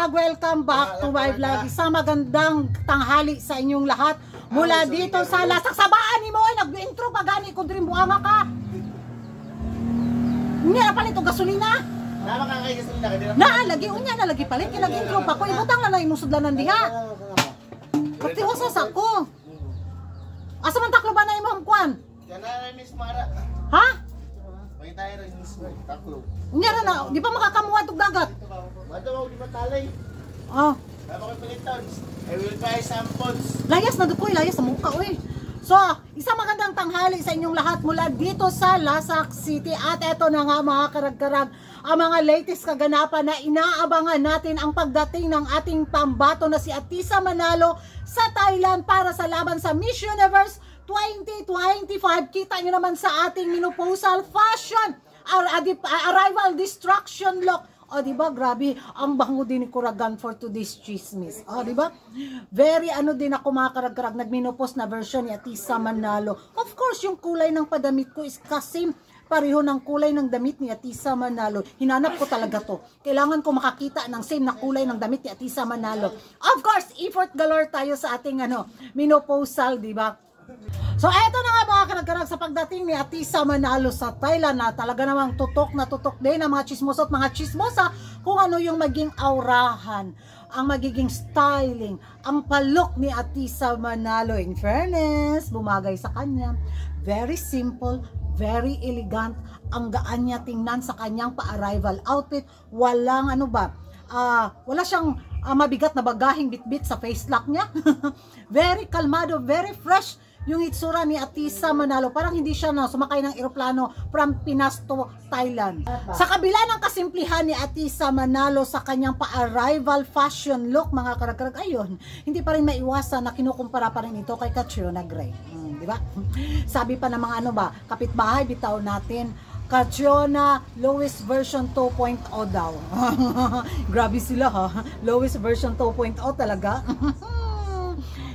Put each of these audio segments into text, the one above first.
vlog, welcome back to my vlog. Isang magandang tanghali sa inyong lahat. Mula dito sa Lasaksabaan ni mo ay nag-intro pa gani ko din buanga ka. Niya pa nito gasolina. Nama ka kay gasolina ka dira. Lagi unya na lagi palit kay nag-intro pa ko ibutang na imong sudlanan diha. Pati usas ako. Asa man taklo ba na imong kwan? Kana Miss Mara. Ha? Pagit tayo rin Miss Taklo. Unya na, di pa makakamuha tog dagat. Bato mo di matalay. Oh. Ako kay Piliton. I will try some pods. Layas na dukoy, layas sa mukha, uy. So, isang magandang tanghali sa inyong lahat mula dito sa Lasak City. At eto na nga mga karag-karag, ang mga latest kaganapan na inaabangan natin ang pagdating ng ating pambato na si Atisa Manalo sa Thailand para sa laban sa Miss Universe 2025. Kita nyo naman sa ating menopausal fashion, arrival destruction look. O, diba? Grabe. Ang bango din ni Kuragan for today's chismis. O, diba? Very din ako mga karag-karag. Nagminopos na version ni Atisa Manalo. Of course, yung kulay ng padamit ko is kasim. Pareho ng kulay ng damit ni Atisa Manalo. Hinanap ko talaga to. Kailangan ko makakita ng same na kulay ng damit ni Atisa Manalo. Of course, effort galore tayo sa ating menopausal, diba? So eto na nga mga karag-karag sa pagdating ni Atisa Manalo sa Thailand na talaga namang tutok na tutok din ang mga chismoso at mga chismosa kung ano yung maging aurahan, ang magiging styling, ang palok ni Atisa Manalo. In fairness, bumagay sa kanya. Very simple, very elegant, ang gaan niya tingnan sa kanyang pa-arrival outfit. Walang wala siyang mabigat na bagahing bitbit sa face lock niya. Very kalmado, very fresh yung itsura ni Atisa Manalo. Parang hindi siya sumakay ng eroplano from Pinas to Thailand. Sa kabila ng kasimplihan ni Atisa Manalo sa kanyang pa-arrival fashion look, mga karag-karag, ayun, hindi pa rin maiwasan na kinukumpara pa rin ito kay Catriona Gray. Diba? Sabi pa ng mga kapitbahay, bitaw natin, Catriona Lowest version 2.0 daw. Grabe sila ha. Lowest version 2.0 talaga.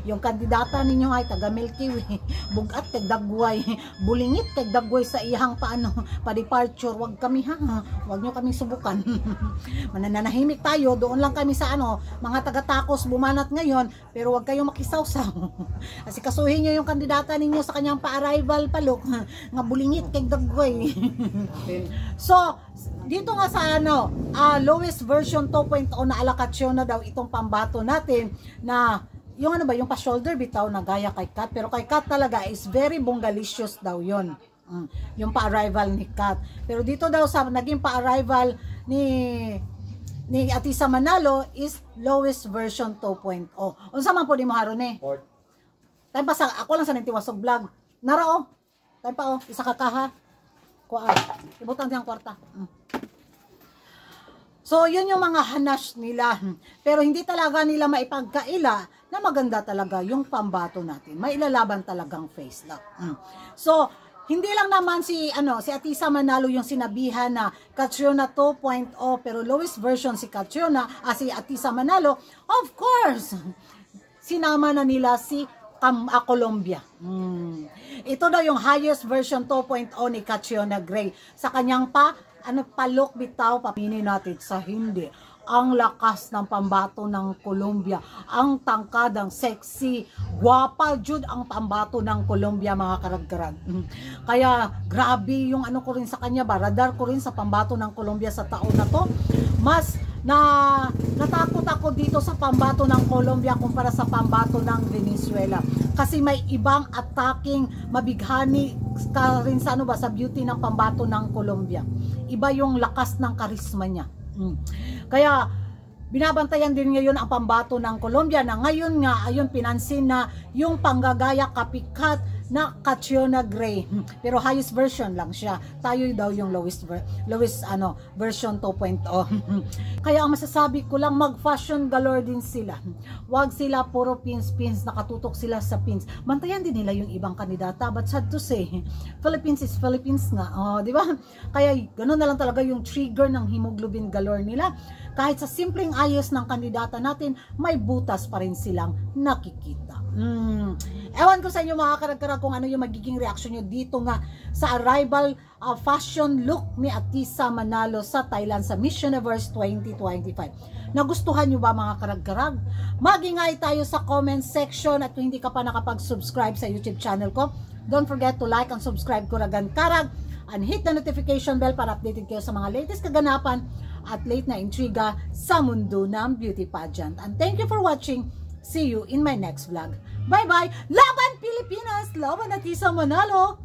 Yung kandidata ninyo ay taga Milky Way, bugat kay dagway, bulingit kay dagway sa iyang pa-departure. Wag kami wag nyo kaming subukan. Mananahimik tayo, doon lang kami sa mga taga-takos bumanat ngayon, pero wag kayong makisawsaw. Kasi kasuhin nyo yung kandidata ninyo sa kanyang pa-arrival palok, nga bulingit kay dagway. So, dito nga sa lowest version 2.0 na ala Catriona daw itong pambato natin na yung yung pa-shoulder bitaw na gaya kay Kat, pero kay Kat talaga is very bongalicious daw yon. Yung pa-arrival ni Kat. Pero dito daw sa naging pa-arrival ni Atisa Manalo is lowest version 2.0. Unsa man po di mo haron Time pa sa ako lang sa nitiwasog vlog. Nara Time pa isa ka kaha. Kuan. Ibutang diyang kwarta. So, yun yung mga hanash nila. Pero hindi talaga nila maipagkaila na maganda talaga yung pambato natin. May ilalaban talagang face lock. So, hindi lang naman si Atisa Manalo yung sinabihan na Catriona 2.0, pero lowest version si Catriona, si Atisa Manalo. Of course, sinama na nila si Colombia. Ito daw yung highest version 2.0 ni Catriona Gray. Sa kanyang palok bitaw, papinin natin sa hindi. Ang lakas ng pambato ng Colombia, ang tangkadang sexy, guwapa jud ang pambato ng Colombia, mga karag-karag. Kaya grabe yung ko rin sa kanya ba, radar ko rin sa pambato ng Colombia sa taon na to. Mas natakot ako dito sa pambato ng Colombia kumpara sa pambato ng Venezuela. Kasi may ibang attacking, mabighani ka rin sa sa beauty ng pambato ng Colombia. Iba yung lakas ng karisma niya. Kaya binabantayan din ngayon ang pambato ng Colombia na ngayon nga ayun pinansin na yung panggagaya kapikat na Catriona Gray. Pero highest version lang siya. Tayo daw yung lowest version 2.0. Kaya ang masasabi ko lang, mag-fashion galore din sila. Wag sila puro pins, nakatutok sila sa pins. Bantayan din nila yung ibang kandidata, but sad to say, Philippines is Philippines nga. Di ba? Kaya ganoon na lang talaga yung trigger ng hemoglobin galore nila. Kahit sa simpleng ayos ng kandidata natin, may butas pa rin silang nakikita. Ewan ko sa inyo mga karagkarag kung ano yung magiging reaction nyo dito nga sa arrival fashion look ni Atisa Manalo sa Thailand sa Miss Universe 2025. Nagustuhan nyo ba mga karagkarag? Mag-ingay tayo sa comment section at kung hindi ka pa nakapag-subscribe sa YouTube channel ko, don't forget to like and subscribe Kuragan Karag and hit the notification bell para updated kayo sa mga latest kaganapan at late na intriga sa mundo ng beauty pageant. And thank you for watching. See you in my next vlog. Bye-bye! Laban Pilipinas! Laban Atisa Manalo!